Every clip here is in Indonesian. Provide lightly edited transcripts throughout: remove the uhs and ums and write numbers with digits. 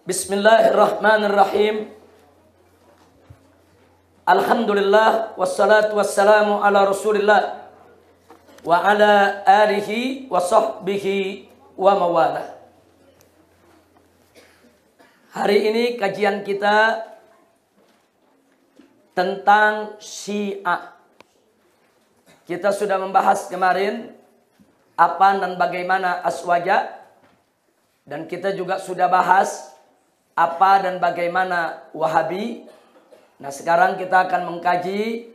Bismillahirrahmanirrahim. Alhamdulillah wassalatu wassalamu ala Rasulillah wa ala alihi wa sahbihi wa mawalah. Hari ini kajian kita tentang Syiah. Kita sudah membahas kemarin apa dan bagaimana aswaja, dan kita juga sudah bahas apa dan bagaimana Wahabi. Nah, sekarang kita akan mengkaji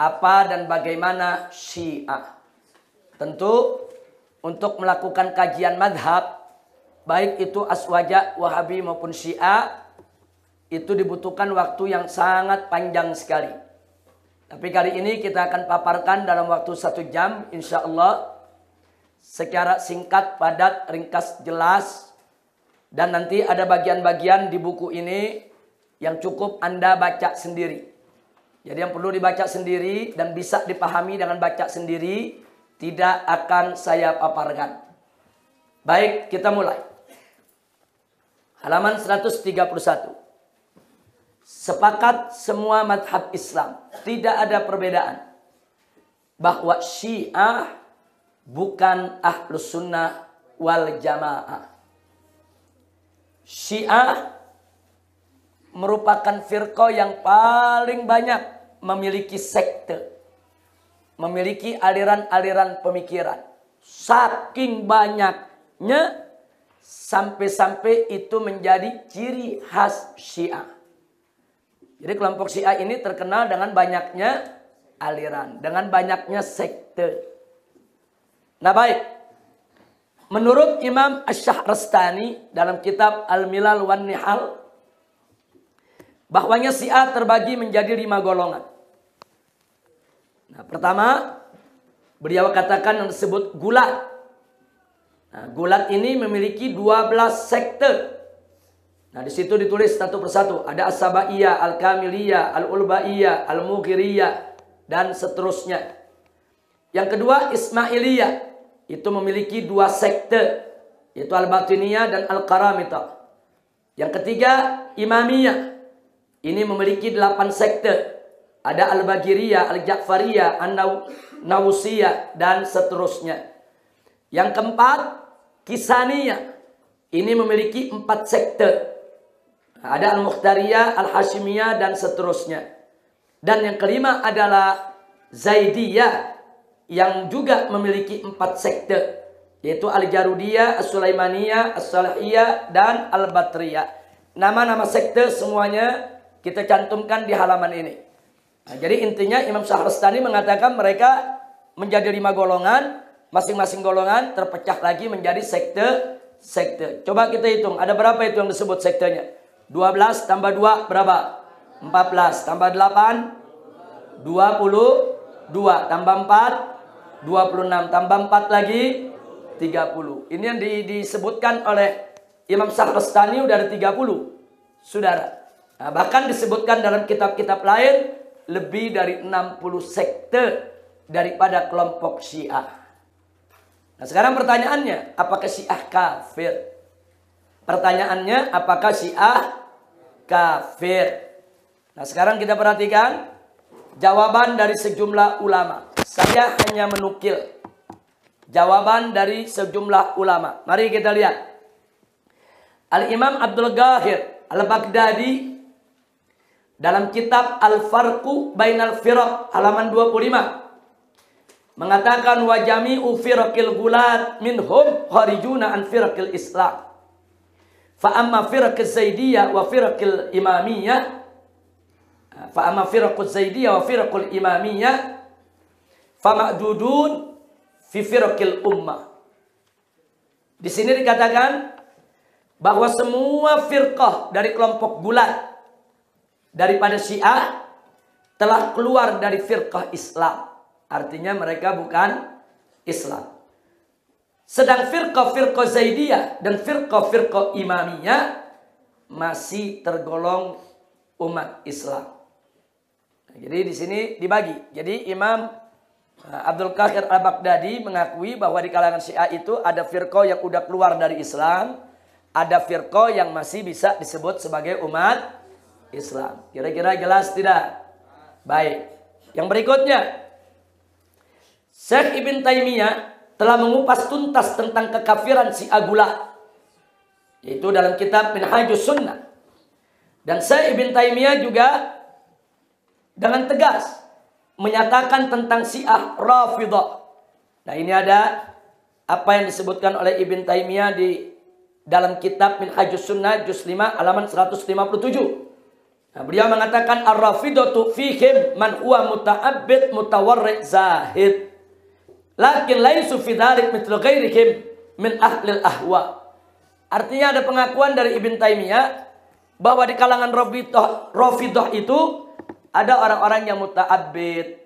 apa dan bagaimana Syiah. Tentu untuk melakukan kajian madhab, baik itu aswaja, Wahabi maupun Syiah, itu dibutuhkan waktu yang sangat panjang sekali. Tapi kali ini kita akan paparkan dalam waktu 1 jam insya Allah, secara singkat, padat, ringkas, jelas. Dan nanti ada bagian-bagian di buku ini yang cukup Anda baca sendiri. Jadi yang perlu dibaca sendiri dan bisa dipahami dengan baca sendiri, tidak akan saya paparkan. Baik, kita mulai. Halaman 131. Sepakat semua madhab Islam, tidak ada perbedaan, bahwa Syiah bukan Ahlus Sunnah wal Jamaah. Syiah merupakan firqah yang paling banyak memiliki sekte, memiliki aliran-aliran pemikiran. Saking banyaknya sampai-sampai itu menjadi ciri khas Syiah. Jadi kelompok Syiah ini terkenal dengan banyaknya aliran, dengan banyaknya sekte. Nah baik, menurut Imam Asy-Syahrastani dalam kitab Al-Milal wan Nihal, bahwanya Syiah terbagi menjadi 5 golongan. Nah, pertama, beliau katakan yang disebut gulat. Nah, gulat ini memiliki 12 sekte. Nah, di situ ditulis satu persatu. Ada As-Sabaiyah, Al-Kamiliyah, Al-Ulbaiyah, Al-Mughiriyah, dan seterusnya. Yang kedua, Ismailiyah. Itu memiliki 2 sekte, yaitu Al-Batiniyah dan Al-Qaramitah. Yang ketiga, Imamiyah. Ini memiliki 8 sekte. Ada Al-Bagiriyah, Al-Ja'fariyah, An-Nawusiyah, dan seterusnya. Yang keempat, Kisaniyah. Ini memiliki 4 sekte. Ada Al-Mukhtariyah, Al-Hashimiyah, dan seterusnya. Dan yang kelima adalah Zaidiyah, yang juga memiliki 4 sekte, yaitu Al-Jarudiyah, As-Sulaimaniyah, As-Salahiyah, dan Al-Batriyah. Nama-nama sekte semuanya kita cantumkan di halaman ini. Nah, jadi intinya Imam Syahrastani mengatakan mereka menjadi 5 golongan, masing-masing golongan terpecah lagi menjadi sekte. Coba kita hitung, ada berapa itu yang disebut sektenya? 12 tambah 2 berapa? 14 tambah 8 22 tambah 4 26 tambah 4 lagi 30. Ini yang disebutkan oleh Imam Syahrastani udah ada 30, saudara. Nah, bahkan disebutkan dalam kitab-kitab lain lebih dari 60 sekte daripada kelompok Syiah. Nah, sekarang pertanyaannya, apakah Syiah kafir? Pertanyaannya, apakah Syiah kafir? Nah, sekarang kita perhatikan jawaban dari sejumlah ulama. Saya hanya menukil jawaban dari sejumlah ulama. Mari kita lihat. Al-Imam Abdul Ghahir Al-Baghdadi dalam kitab Al-Farqu Bainal Firaq halaman 25 mengatakan wa jami'u firaqil gulat minhum kharijuna an firaqil Islam. Fa amma firaqil Zaidiyah wa firaqil Imamiyah, fa amma firaqul Zaidiyah wa firaqul Imamiyah fa ma'dudun fi firaqil ummah. Di sini dikatakan bahwa semua firqah dari kelompok gulat daripada Syiah telah keluar dari firqah Islam. Artinya mereka bukan Islam. Sedang firqah-firqah Zaidiyah dan firqah-firqah Imamiyah masih tergolong umat Islam. Nah, jadi di sini dibagi. Jadi Imam Abdul Qahir Al-Baghdadi mengakui bahwa di kalangan Syiah itu ada firqah yang udah keluar dari Islam, ada firqah yang masih bisa disebut sebagai umat Islam. Kira-kira jelas tidak? Baik. Yang berikutnya, Syekh Ibn Taimiyah telah mengupas tuntas tentang kekafiran Syiah Gulat, yaitu dalam kitab Minhajus Sunnah. Dan Syekh Ibn Taimiyah juga dengan tegas menyatakan tentang Syiah Rafidhah. Nah, ini ada apa yang disebutkan oleh Ibn Taimiyah di dalam kitab Minhajus Sunnah juz 5 halaman 157. Nah, beliau mengatakan ar-rafidatu fihim man huwa muta'abbid mutawarri' zahid. Lakin laisu fi dzalik mithlu ghairihim min ahli al-ahwa. Artinya ada pengakuan dari Ibn Taimiyah bahwa di kalangan Rafidhah itu ada orang-orang yang muta'abbid,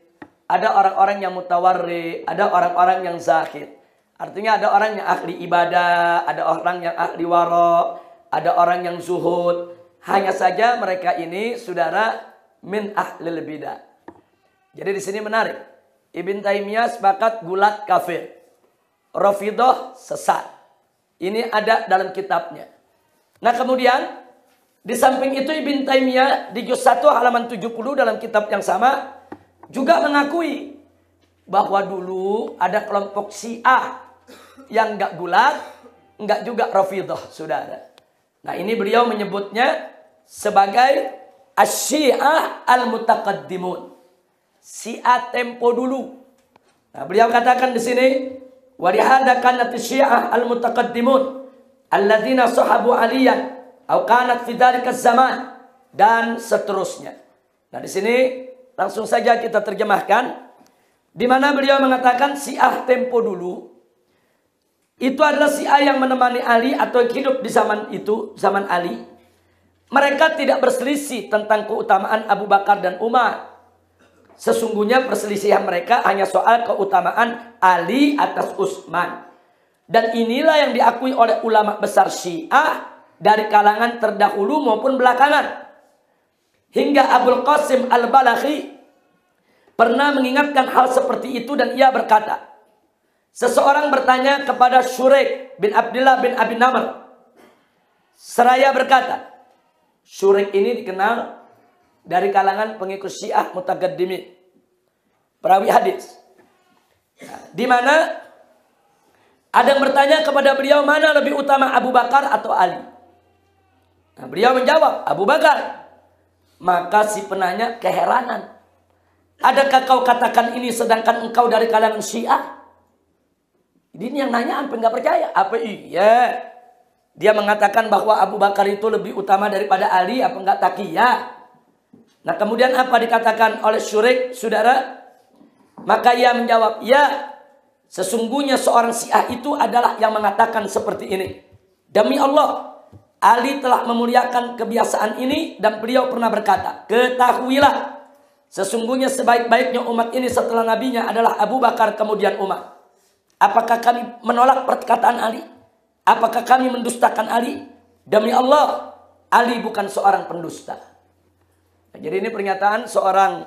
ada orang-orang yang mutawarri, ada orang-orang yang zahid. Artinya ada orang yang ahli ibadah, ada orang yang ahli wara, ada orang yang zuhud. Hanya saja mereka ini saudara min ahlil bidah. Jadi di sini menarik. Ibn Taimiyah sepakat Gulat kafir, Rafidhah sesat. Ini ada dalam kitabnya. Nah, kemudian di samping itu Ibn Taimiyah di juz 1 halaman 70 dalam kitab yang sama juga mengakui bahwa dulu ada kelompok Syiah yang enggak Gulat, enggak juga Rafidhah, saudara. Nah, ini beliau menyebutnya sebagai Asy-Syiah al-Mutaqaddimun. Syiah tempo dulu. Nah, beliau katakan di sini, wa lihadza kanat Asy-Syiah al-Mutaqaddimun alladzina sahabu Aliyan au kanat fi dzalika zaman, dan seterusnya. Nah, di sini langsung saja kita terjemahkan di mana beliau mengatakan Syiah tempo dulu itu adalah Syiah yang menemani Ali atau yang hidup di zaman itu, zaman Ali. Mereka tidak berselisih tentang keutamaan Abu Bakar dan Umar. Sesungguhnya perselisihan mereka hanya soal keutamaan Ali atas Utsman. Dan inilah yang diakui oleh ulama besar Syiah dari kalangan terdahulu maupun belakangan. Hingga Abul Qasim Al-Balakhi pernah mengingatkan hal seperti itu dan ia berkata, seseorang bertanya kepada Syurik bin Abdullah bin Abi Namr. Seraya berkata, Syurik ini dikenal dari kalangan pengikut Syiah Mutaqaddimin, perawi hadis. Di mana ada yang bertanya kepada beliau, mana lebih utama Abu Bakar atau Ali? Nah, beliau menjawab, Abu Bakar. Maka si penanya keheranan. Adakah kau katakan ini sedangkan engkau dari kalangan Syiah? Ini yang nanya sampai nggak percaya. Apa iya? Dia mengatakan bahwa Abu Bakar itu lebih utama daripada Ali, apa enggak takiyah? Nah, kemudian apa dikatakan oleh Syurik, saudara? Maka ia menjawab, ya, sesungguhnya seorang Syiah itu adalah yang mengatakan seperti ini. Demi Allah, Ali telah memuliakan kebiasaan ini dan beliau pernah berkata, ketahuilah, sesungguhnya sebaik-baiknya umat ini setelah nabinya adalah Abu Bakar kemudian Umar. Apakah kami menolak perkataan Ali? Apakah kami mendustakan Ali? Demi Allah, Ali bukan seorang pendusta. Nah, jadi ini pernyataan seorang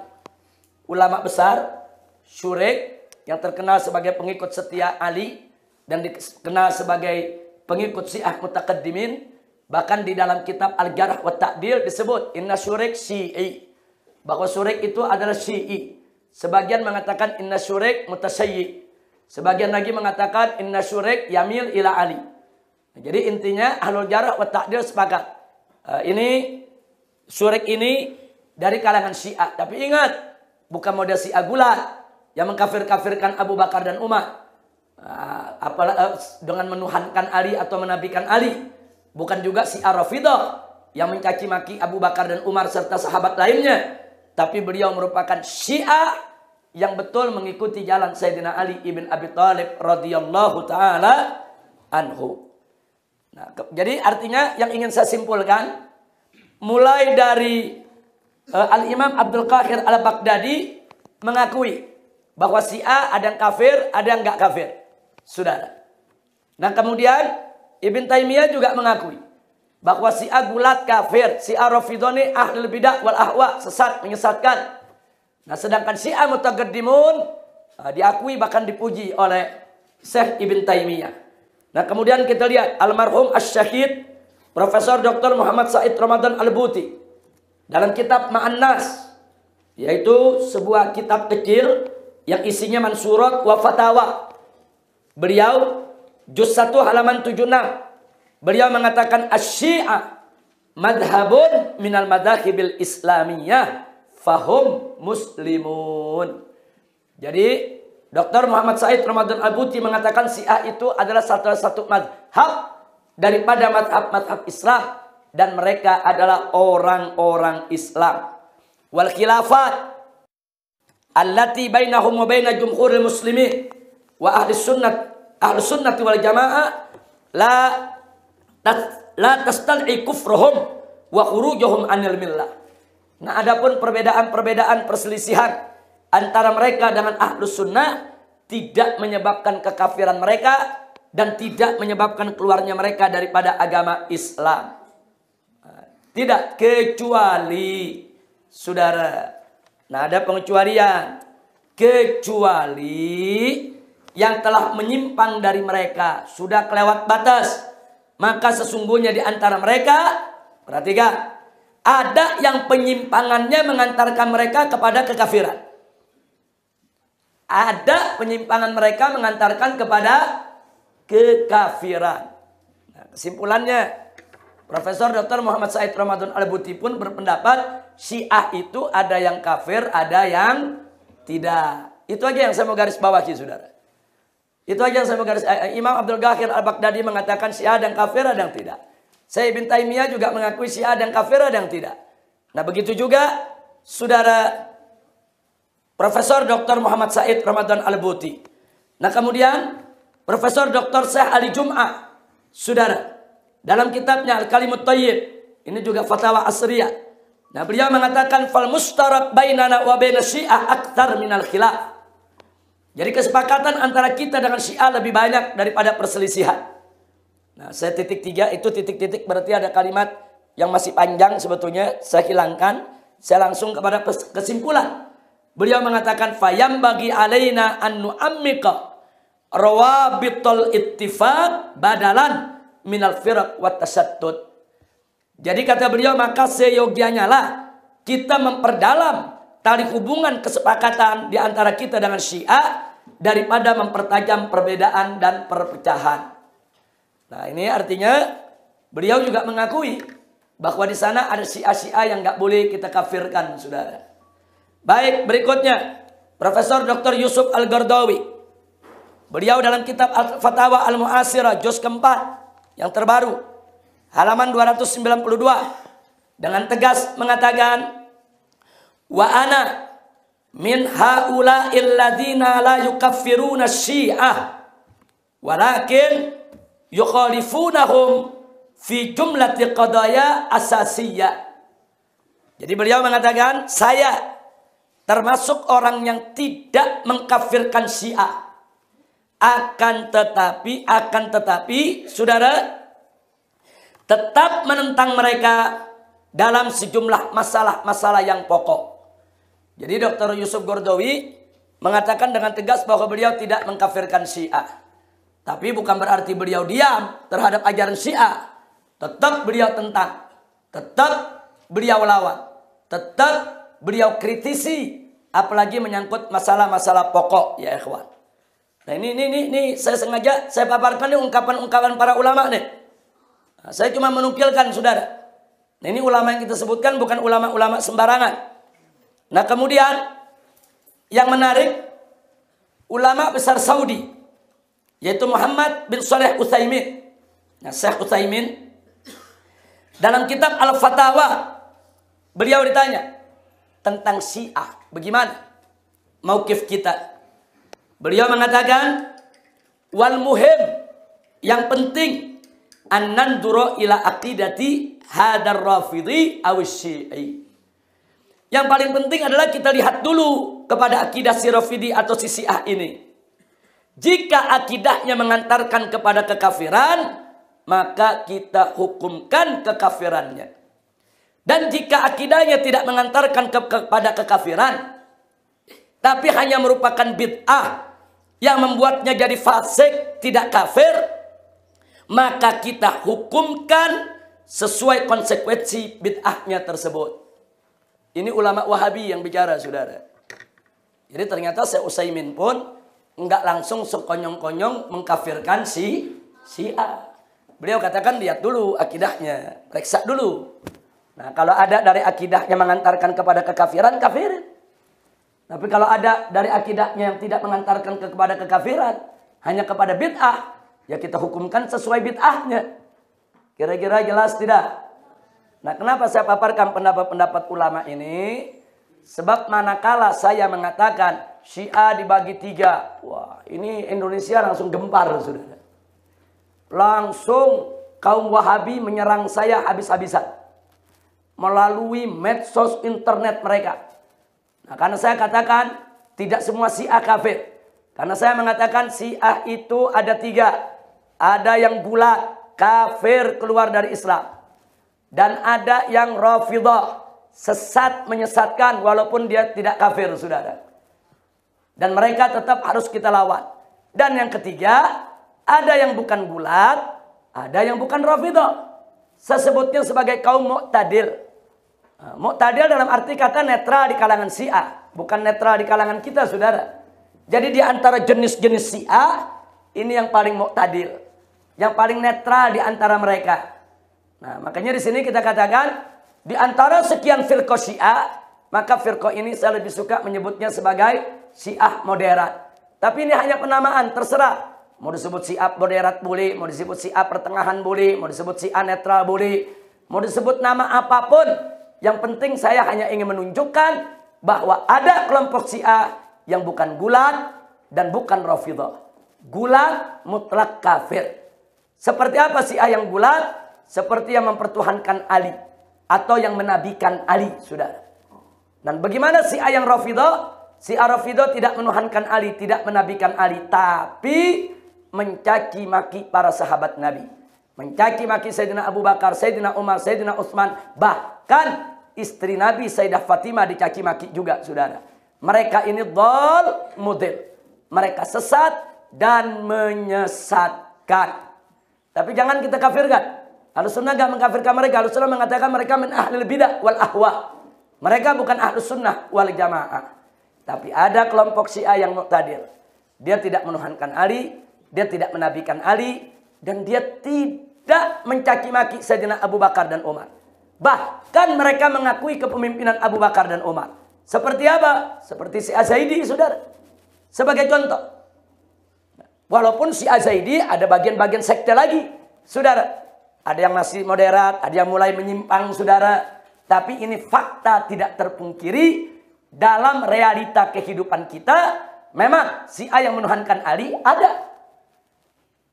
ulama besar, Syurik, yang terkenal sebagai pengikut setia Ali dan dikenal sebagai pengikut Syiah Mutaqaddimin. Bahkan di dalam kitab Al-Jarh wa Ta'dil disebut inna Syurik Syi'i, bahwa Syurik itu adalah Syi'i. Sebagian mengatakan inna Syurik Mutasayyi. Sebagian lagi mengatakan inna Syurik yamil ila Ali. Jadi intinya Ahlul Jarh wa Ta'dil sepakat. Ini Syurik ini dari kalangan Syiah. Tapi ingat, bukan model Syiah Gulat yang mengkafir-kafirkan Abu Bakar dan Umar. Dengan menuhankan Ali atau menabikan Ali. Bukan juga Syiah Rafidhah yang mencaci maki Abu Bakar dan Umar serta sahabat lainnya. Tapi beliau merupakan Syiah yang betul mengikuti jalan Sayyidina Ali ibn Abi Thalib radhiyallahu ta'ala anhu. Nah, jadi artinya yang ingin saya simpulkan, mulai dari Al-Imam Abdul Qahir Al-Baghdadi mengakui bahwa Syiah ada yang kafir, ada yang enggak kafir. Saudara. Nah, kemudian Ibn Taimiyah juga mengakui bahwa Syiah Gulat kafir, Syiah Rafidhah ini ahlul bidah wal ahwa, sesat, menyesatkan. Nah, sedangkan Syiah Mutaqaddimun diakui bahkan dipuji oleh Syekh Ibn Taimiyah. Nah, kemudian kita lihat almarhum Asy-Syahid Profesor Dr. Muhammad Said Ramadan Al-Buti dalam kitab Ma'an Nas, yaitu sebuah kitab kecil yang isinya mansurat wa fatawa. Beliau juz 1 halaman 76. Beliau mengatakan asy-Syiah madhabun minal madhahibil islamiyah fahum muslimun. Jadi Dr. Muhammad Said Ramadan Al-Buti mengatakan Syiah itu adalah satu madhab daripada madhab-madhab Islam, dan mereka adalah orang-orang Islam. Wal khilafat allati bainahum wa baina jumhuril muslimin wa ahli sunnati wal jamaah la tastal'i kufruhum wa khurujuhum anil millah. Nah, adapun perbedaan perselisihan antara mereka dengan ahlus sunnah tidak menyebabkan kekafiran mereka dan tidak menyebabkan keluarnya mereka daripada agama Islam. Tidak, kecuali, saudara. Nah, ada pengecualian. Kecuali yang telah menyimpang dari mereka, sudah kelewat batas. Maka sesungguhnya di antara mereka, perhatikan, ada yang penyimpangannya mengantarkan mereka kepada kekafiran. Ada penyimpangan mereka mengantarkan kepada kekafiran. Nah, kesimpulannya, Profesor Dr. Muhammad Said Ramadan Al-Buti pun berpendapat Syiah itu ada yang kafir, ada yang tidak. Itu aja yang saya mau garis bawahi, saudara. Itu aja yang saya mau garis. Imam Abdul Ghafir Al-Baghdadi mengatakan Syiah ada yang kafir, ada yang tidak. Saya Ibn Taimiyah juga mengakui Syiah ada yang kafir, ada yang tidak. Nah, begitu juga saudara Profesor Dr. Muhammad Said Ramadan Al-Buti. Nah, kemudian Profesor Dr. Syekh Ali Jum'ah, saudara, dalam kitabnya Al-Kalimut Thayyib, ini juga fatwa asriyah. Nah, beliau mengatakan fal mustarak bainana wa baina Syiah aktsar minal khilaf. Jadi kesepakatan antara kita dengan Syiah lebih banyak daripada perselisihan. Nah, saya titik 3 itu titik-titik berarti ada kalimat yang masih panjang sebetulnya, saya hilangkan. Saya langsung kepada kesimpulan. Beliau mengatakan fayam bagi alaina an nu'ammika rawabitul ittifaq badalan minal firaq wa tasattut. Jadi kata beliau, maka seyogianya lah kita memperdalam tali hubungan kesepakatan di antara kita dengan Syiah daripada mempertajam perbedaan dan perpecahan. Nah, ini artinya beliau juga mengakui bahwa di sana ada Syiah-Syiah yang nggak boleh kita kafirkan, saudara. Baik, berikutnya Profesor Dr. Yusuf Al-Qaradawi. Beliau dalam kitab Al-Fatawa Al-Mu'asirah juz keempat yang terbaru, halaman 292, dengan tegas mengatakan, wa ana min haula'il ladzina la yukaffiruna Syiah walakin yukhalifunahum fi jumlati qadaya asasiyah. Jadi beliau mengatakan, saya termasuk orang yang tidak mengkafirkan Syiah. Akan tetapi, saudara, tetap menentang mereka dalam sejumlah masalah-masalah yang pokok. Jadi Dr. Yusuf Qaradawi mengatakan dengan tegas bahwa beliau tidak mengkafirkan Syiah. Tapi bukan berarti beliau diam terhadap ajaran Syiah. Tetap beliau tentang, tetap beliau lawan, tetap beliau kritisi, apalagi menyangkut masalah-masalah pokok, ya ikhwan. Nah, ini saya sengaja saya paparkan nih ungkapan-ungkapan para ulama nih. Nah, saya cuma menukilkan, saudara. Nah, ini ulama yang kita sebutkan bukan ulama-ulama sembarangan. Nah, kemudian yang menarik, ulama besar Saudi, yaitu Muhammad bin Shalih Utsaimin. Nah, Syekh Utsaimin dalam kitab Al-Fatawa, beliau ditanya tentang Syiah, bagaimana mauqif kita? Beliau mengatakan, wal muhim, yang penting, an nandura ila aqidati hadar rafidhi aw syi'i. Yang paling penting adalah kita lihat dulu kepada akidah si Rafidhi atau si Syiah ini. Jika akidahnya mengantarkan kepada kekafiran, maka kita hukumkan kekafirannya. Dan jika akidahnya tidak mengantarkan kepada kekafiran, tapi hanya merupakan bid'ah yang membuatnya jadi fasik, tidak kafir, maka kita hukumkan sesuai konsekuensi bid'ahnya tersebut. Ini ulama Wahabi yang bicara, saudara. Jadi ternyata Syekh Utsaimin pun enggak langsung sekonyong-konyong mengkafirkan si A. Beliau katakan lihat dulu akidahnya, periksa dulu. Nah, kalau ada dari akidahnya mengantarkan kepada kekafiran, kafirin. Tapi kalau ada dari akidahnya yang tidak mengantarkan kepada kekafiran, hanya kepada bid'ah, ya kita hukumkan sesuai bid'ahnya. Kira-kira jelas tidak? Nah, kenapa saya paparkan pendapat-pendapat ulama ini? Sebab manakala saya mengatakan Syiah dibagi 3, wah, ini Indonesia langsung gempar, saudara. Langsung kaum Wahabi menyerang saya habis-habisan melalui medsos internet mereka. Nah, karena saya katakan tidak semua Syiah kafir. Karena saya mengatakan Syiah itu ada 3. Ada yang gulat, kafir keluar dari Islam. Dan ada yang Rafidhah, sesat menyesatkan walaupun dia tidak kafir, saudara. Dan mereka tetap harus kita lawan. Dan yang ketiga, ada yang bukan gulat, ada yang bukan Rafidhah. Saya sebutnya sebagai kaum Mu'tadil. Mu'tadil dalam arti kata netral di kalangan Syiah, bukan netral di kalangan kita, saudara. Jadi di antara jenis-jenis Syiah, ini yang paling Mu'tadil, yang paling netral di antara mereka. Nah, makanya di sini kita katakan di antara sekian firqah Syiah, maka firqah ini saya lebih suka menyebutnya sebagai Syiah moderat. Tapi ini hanya penamaan, terserah. Mau disebut Syiah moderat boleh, mau disebut Syiah pertengahan boleh, mau disebut Syiah netral boleh, mau disebut nama apapun. Yang penting saya hanya ingin menunjukkan bahwa ada kelompok Syiah yang bukan gulat dan bukan Rafidhah. Gulat mutlak kafir. Seperti apa Syiah yang gulat? Seperti yang mempertuhankan Ali atau yang menabikan Ali, saudara. Dan bagaimana Syiah yang Rafidhah? Syiah Rafidhah tidak menuhankan Ali, tidak menabikan Ali, tapi mencaci maki para sahabat Nabi. Mencaci maki Sayyidina Abu Bakar, Sayyidina Umar, Sayyidina Utsman, bahkan istri Nabi Sayyidah Fatimah dicaci maki juga, saudara. Mereka ini dhal mudil. Mereka sesat dan menyesatkan. Tapi jangan kita kafirkan. Ahlussunnah gak mengkafirkan mereka. Ahlussunnah mengatakan mereka min ahlil bidah wal ahwa. Mereka bukan ahlussunnah wal jamaah. Tapi ada kelompok Syiah yang mu'tadil. Dia tidak menuhankan Ali, dia tidak menabikan Ali, dan dia tidak mencaci maki Sayyidina Abu Bakar dan Umar. Bahkan mereka mengakui kepemimpinan Abu Bakar dan Umar. Seperti apa? Seperti Syiah Zaidi, saudara. Sebagai contoh. Walaupun Syiah Zaidi ada bagian-bagian sekte lagi, saudara. Ada yang masih moderat, ada yang mulai menyimpang, saudara. Tapi ini fakta tidak terpungkiri dalam realita kehidupan kita. Memang Syiah yang menuhankan Ali ada.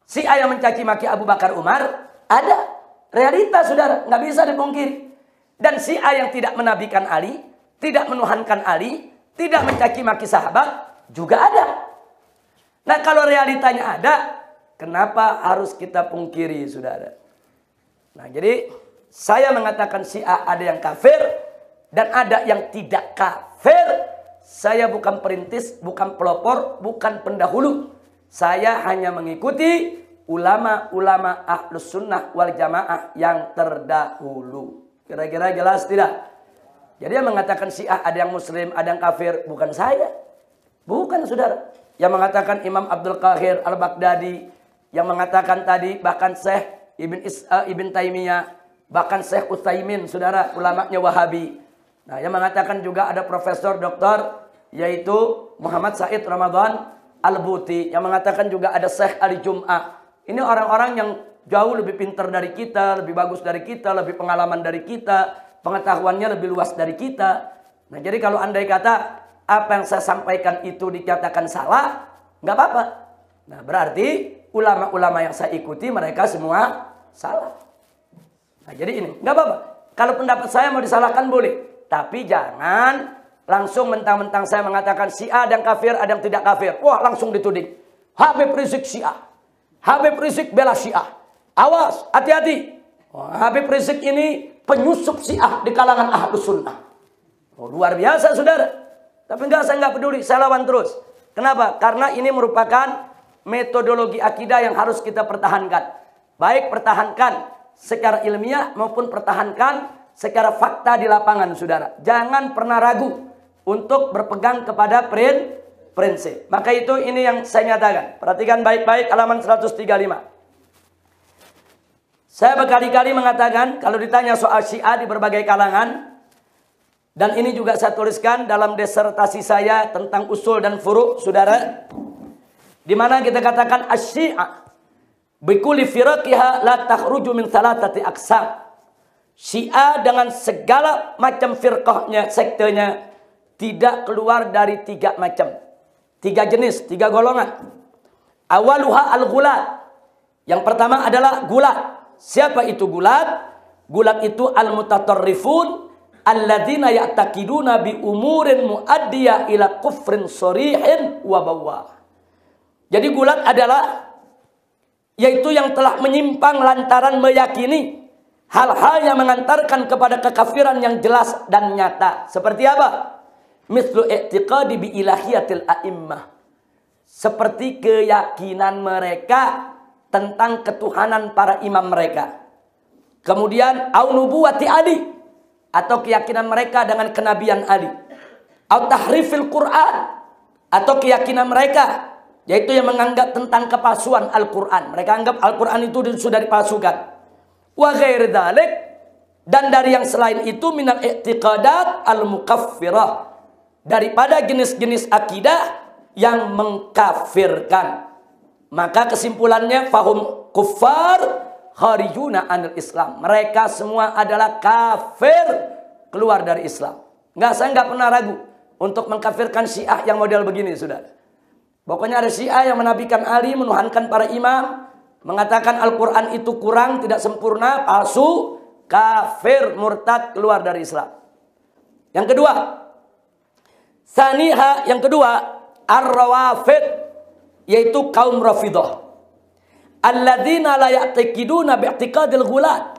Syiah yang mencaci maki Abu Bakar Umar ada. Realita, saudara, nggak bisa dipungkiri. Dan Syiah yang tidak menabikan Ali, tidak menuhankan Ali, tidak mencaci maki sahabat juga ada. Nah, kalau realitanya ada, kenapa harus kita pungkiri, saudara? Nah, jadi saya mengatakan Syiah ada yang kafir dan ada yang tidak kafir. Saya bukan perintis, bukan pelopor, bukan pendahulu. Saya hanya mengikuti ulama-ulama ahlus sunnah wal jamaah yang terdahulu. Kira-kira jelas tidak? Jadi yang mengatakan Syiah ada yang muslim, ada yang kafir, bukan saya. Bukan, saudara. Yang mengatakan Imam Abdul Qahir Al-Baghdadi, yang mengatakan tadi bahkan Syekh Ibn Taimiyah, bahkan Syekh Utsaimin, saudara, ulamanya Wahabi. Nah, yang mengatakan juga ada Profesor Doktor, yaitu Muhammad Said Ramadan Al-Buti, yang mengatakan juga ada Syekh Ali Jum'ah. Ini orang-orang yang jauh lebih pintar dari kita, lebih bagus dari kita, lebih pengalaman dari kita, pengetahuannya lebih luas dari kita. Nah, jadi kalau andai kata apa yang saya sampaikan itu dikatakan salah, nggak apa-apa. Nah, berarti ulama-ulama yang saya ikuti mereka semua salah. Nah, jadi ini nggak apa-apa. Kalau pendapat saya mau disalahkan boleh, tapi jangan langsung mentang-mentang saya mengatakan Syiah ada yang kafir, ada yang tidak kafir. Wah, langsung dituding. Habib Rizik Syiah, Habib Rizik bela Syiah. Awas, hati-hati. Habib Rizik ini penyusup Syiah di kalangan Ahlus Sunnah. Oh, luar biasa, saudara. Tapi enggak, saya enggak peduli, saya lawan terus. Kenapa? Karena ini merupakan metodologi akidah yang harus kita pertahankan. Baik pertahankan secara ilmiah maupun pertahankan secara fakta di lapangan, saudara. Jangan pernah ragu untuk berpegang kepada prinsip. Maka itu ini yang saya nyatakan. Perhatikan baik-baik halaman 135. Saya berkali-kali mengatakan kalau ditanya soal Syiah di berbagai kalangan, dan ini juga saya tuliskan dalam disertasi saya tentang usul dan furu', saudara, di mana kita katakan asy-Syiah bikulli firaqiha la takhruju min thalathati aqsam. Syiah dengan segala macam firqahnya, sektenya, tidak keluar dari 3 macam. 3 jenis, 3 golongan. Awaluha al-ghulat. Yang pertama adalah gulat. Siapa itu gulat? Gulat itu al-mutatarrifun alladzina ya'taqiduna bi umurin muaddiya ila kufrin sharihin wa bawah. Jadi gulat adalah yaitu yang telah menyimpang lantaran meyakini hal-hal yang mengantarkan kepada kekafiran yang jelas dan nyata. Seperti apa? Mithlu i'tiqadi bi ilahiyatil a'immah. Seperti keyakinan mereka tentang ketuhanan para imam mereka. Kemudian au nubuwati Ali, atau keyakinan mereka dengan kenabian Ali. Au tahrifil Quran, atau keyakinan mereka yaitu yang menganggap tentang kepalsuan Al-Quran. Mereka anggap Al-Quran itu sudah dipalsukan. Wa ghairi dzalik, dan dari yang selain itu minal i'tiqadat al-mukaffirah, daripada jenis-jenis akidah yang mengkafirkan. Maka kesimpulannya fahum kuffar kharijuna anil Islam. Mereka semua adalah kafir, keluar dari Islam. Saya nggak pernah ragu untuk mengkafirkan Syiah yang model begini, saudara. Pokoknya ada Syiah yang menabikan Ali, menuhankan para imam, mengatakan Al-Quran itu kurang, tidak sempurna, palsu, kafir, murtad, keluar dari Islam. Yang kedua, saniha, yang kedua, ar-rawafid, yaitu kaum Rafidah. Alladzina la ya'taqiduna bi'tiqadil ghulat.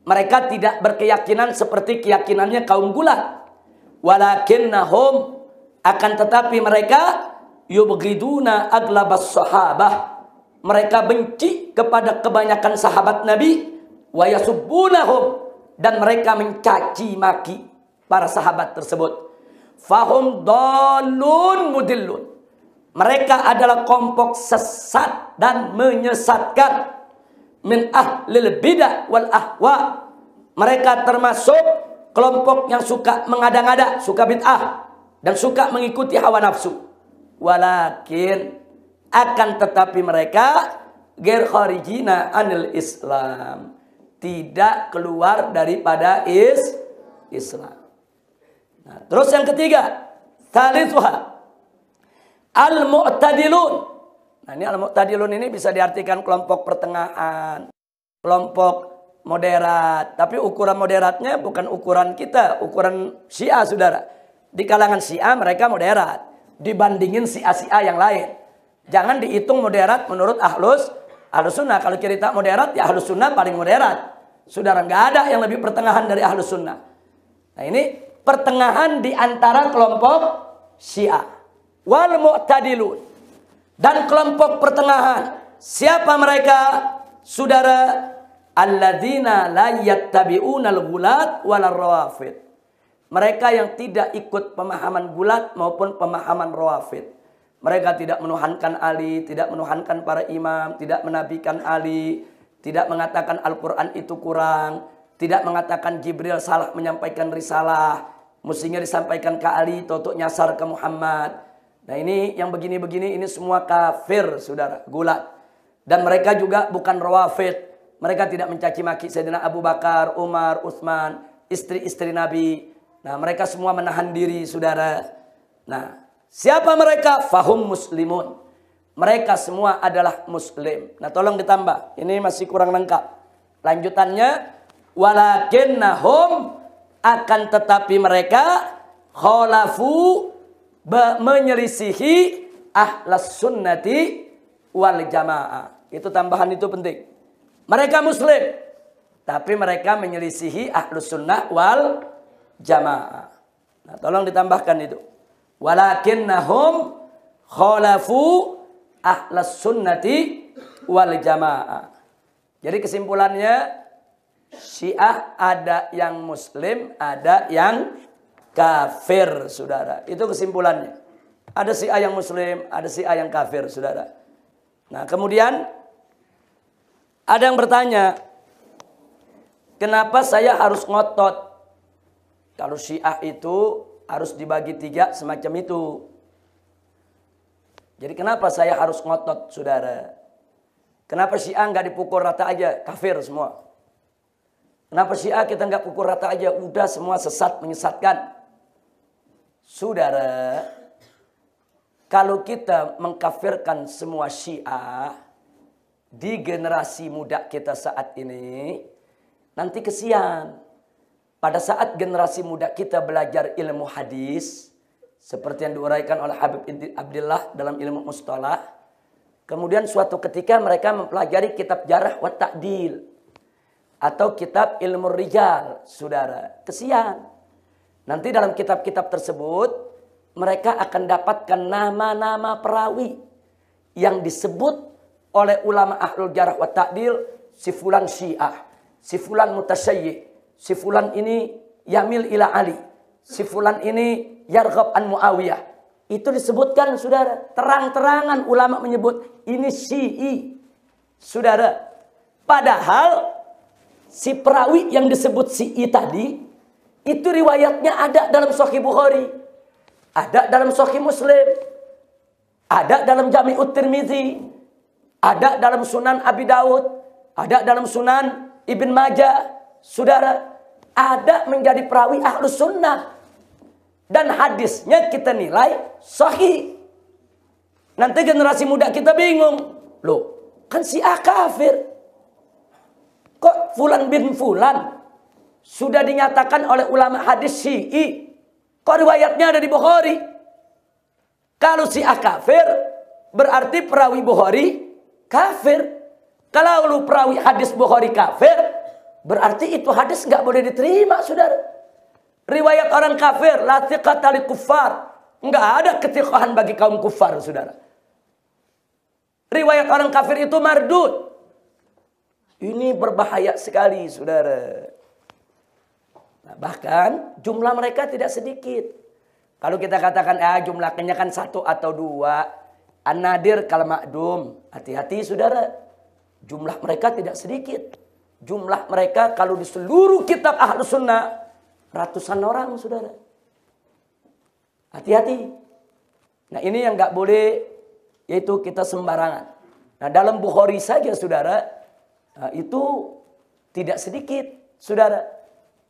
Mereka tidak berkeyakinan seperti keyakinannya kaum gulat. Walakinnahum, akan tetapi mereka yubghiduna aglabas sahabah. Mereka benci kepada kebanyakan sahabat Nabi. Wa yasubbunahum, dan mereka mencaci maki para sahabat tersebut. Fahum dallun mudillun. Mereka adalah kelompok sesat dan menyesatkan. Min ahlil bidah wal ahwa. Mereka termasuk kelompok yang suka mengada-ngada, suka bid'ah, dan suka mengikuti hawa nafsu. Walakin, akan tetapi mereka ghair kharijina anil Islam, tidak keluar daripada Islam. Nah, terus yang ketiga, thalithuha al-mu'tadilun. Nah, ini al-mu'tadilun ini bisa diartikan kelompok pertengahan, kelompok moderat. Tapi ukuran moderatnya bukan ukuran kita, ukuran Syiah, saudara. Di kalangan Syiah mereka moderat dibandingin Syiah yang lain. Jangan dihitung moderat menurut ahlus sunnah. Kalau cerita moderat, ya ahlus sunnah paling moderat. Saudara, nggak ada yang lebih pertengahan dari ahlus sunnah. Nah, ini pertengahan di antara kelompok Syiah. Wal mu'tadilun, dan kelompok pertengahan. Siapa mereka, saudara? Alladzina la yattabi'unal ghulat wal rawafid. Mereka yang tidak ikut pemahaman gulat maupun pemahaman rawafid. Mereka tidak menuhankan Ali, tidak menuhankan para imam, tidak menabikan Ali, tidak mengatakan Al-Quran itu kurang, tidak mengatakan Jibril salah menyampaikan risalah, mestinya disampaikan ke Ali, totok nyasar ke Muhammad. Nah, ini yang begini-begini ini semua kafir, saudara, gulat. Dan mereka juga bukan rawafid. Mereka tidak mencaci maki Sayyidina Abu Bakar, Umar, Utsman, istri-istri Nabi. Nah, mereka semua menahan diri, saudara. Nah, siapa mereka? Fahum muslimun. Mereka semua adalah muslim. Nah, tolong ditambah. Ini masih kurang lengkap. Lanjutannya, walakinnahum, akan tetapi mereka khalafu, menyelisihi ahlas sunnati wal jamaah. Itu tambahan, itu penting. Mereka muslim, tapi mereka menyelisihi ahlus sunnah wal jamaah. Nah, tolong ditambahkan itu. Walakinnahum khalafu ahlas sunnati wal jamaah. Jadi kesimpulannya, Syiah ada yang muslim, ada yang kafir, saudara. Itu kesimpulannya. Ada Syiah yang muslim, ada Syiah yang kafir, saudara. Nah, kemudian ada yang bertanya, kenapa saya harus ngotot? Kalau Syiah itu harus dibagi 3 semacam itu. Jadi kenapa saya harus ngotot, saudara? Kenapa Syiah nggak dipukul rata aja, kafir semua? Kenapa Syiah kita nggak pukul rata aja, udah semua sesat, menyesatkan? Saudara, kalau kita mengkafirkan semua Syiah di generasi muda kita saat ini, nanti kesian. Pada saat generasi muda kita belajar ilmu hadis, seperti yang diuraikan oleh Habib Abdillah dalam ilmu mustalah, kemudian suatu ketika mereka mempelajari kitab jarah wa ta'dil atau kitab ilmu rijal, saudara, kesian. Nanti dalam kitab-kitab tersebut mereka akan dapatkan nama-nama perawi yang disebut oleh ulama ahlul jarah wa ta'dil, si fulan Syiah, si fulan mutasyayyi, si fulan ini yamil ila Ali, si fulan ini yarghab an Muawiyah. Itu disebutkan, saudara. Terang-terangan ulama menyebut ini Syi'i, saudara. Padahal si perawi yang disebut Syi'i tadi itu riwayatnya ada dalam Sahih Bukhari, ada dalam Sahih Muslim, ada dalam Jami'ut Tirmizi, ada dalam Sunan Abi Dawud, ada dalam Sunan Ibn Majah. Saudara, ada menjadi perawi Ahlus Sunnah. Dan hadisnya kita nilai sahih. Nanti generasi muda kita bingung. Loh, kan Syiah kafir. Kok fulan bin fulan sudah dinyatakan oleh ulama hadis Syi'i, kok riwayatnya ada di Bukhari? Kalau Syiah kafir, berarti perawi Bukhari kafir. Kalau lu perawi hadis Bukhari kafir, berarti itu hadis nggak boleh diterima, saudara. Riwayat orang kafir, la thiqata li kuffar. Nggak ada ketiqahan bagi kaum kufar, saudara. Riwayat orang kafir itu mardud. Ini berbahaya sekali, saudara. Nah, bahkan jumlah mereka tidak sedikit. Kalau kita katakan jumlahnya kan 1 atau 2, an-nadir kal ma'dum. Hati-hati, saudara. Jumlah mereka tidak sedikit. Jumlah mereka kalau di seluruh kitab Ahlus Sunnah ratusan orang, saudara. Hati-hati. Nah, ini yang nggak boleh, yaitu kita sembarangan. Nah, dalam Bukhari saja, saudara, itu tidak sedikit, saudara.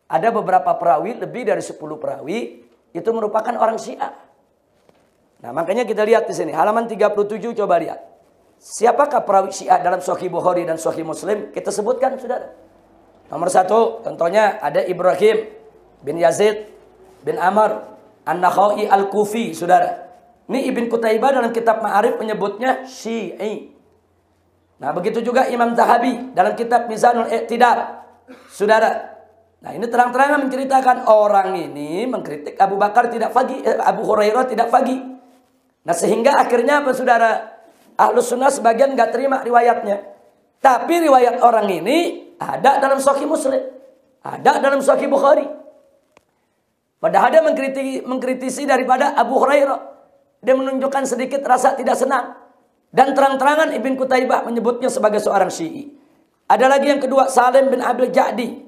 Ada beberapa perawi, lebih dari 10 perawi, itu merupakan orang Syiah. Nah, makanya kita lihat di sini, halaman 37, coba lihat. Siapakah perawi Syiah dalam Sahih Bukhari dan Sahih Muslim? Kita sebutkan, saudara. Nomor 1, tentunya ada Ibrahim bin Yazid bin Amr An-Nakhai Al-Kufi, saudara. Ini Ibn Qutaibah dalam kitab Ma'arif menyebutnya Syi'i. Nah, begitu juga Imam Zahabi dalam kitab Mizanul I'tidal, saudara. Nah, ini terang-terangan menceritakan orang ini mengkritik Abu Bakar tidak faqih, Abu Hurairah tidak faqih. Nah, sehingga akhirnya apa, saudara? Ahlus Sunnah sebagian nggak terima riwayatnya. Tapi riwayat orang ini ada dalam Sahih Muslim, ada dalam Sahih Bukhari. Padahal dia mengkritisi daripada Abu Hurairah. Dia menunjukkan sedikit rasa tidak senang. Dan terang-terangan Ibn Qutaibah menyebutnya sebagai seorang Syi'i. Ada lagi yang kedua, Salim bin Abdul Ja'di,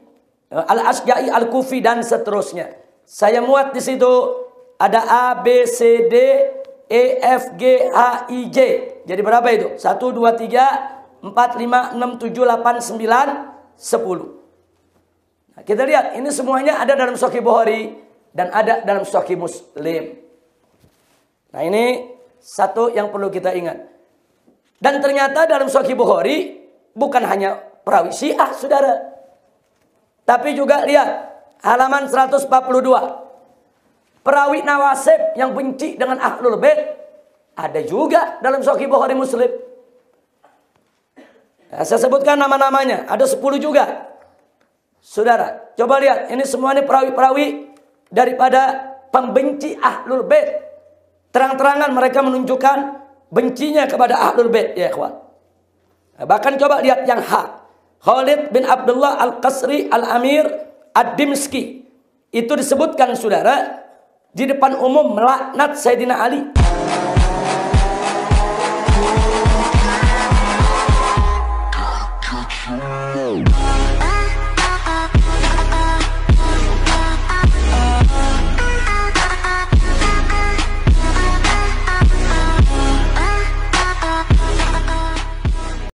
Al-Asja'i Al-Kufi, dan seterusnya. Saya muat di situ ada A, B, C, D, E, F, G, H, I, J. Jadi berapa itu? 1, 2, 3, 4, 5, 6, 7, 8, 9, 10. Nah, kita lihat, ini semuanya ada dalam Sahih Bukhari dan ada dalam Sahih Muslim. Nah, ini satu yang perlu kita ingat. Dan ternyata dalam Sahih Bukhari bukan hanya perawi Syiah, saudara. Tapi juga lihat halaman 142. Perawi nawasib yang benci dengan Ahlul Bait ada juga dalam Sahih Bukhari Muslim. Nah, saya sebutkan nama-namanya, ada 10 juga. Saudara, coba lihat, ini semuanya perawi-perawi daripada pembenci Ahlul Bait. Terang-terangan mereka menunjukkan bencinya kepada Ahlul Bait, ya ikhwan. Nah, bahkan coba lihat yang H. Khalid bin Abdullah Al-Qasri Al-Amir Ad-Dimski. Itu disebutkan saudara, di depan umum melaknat Sayyidina Ali.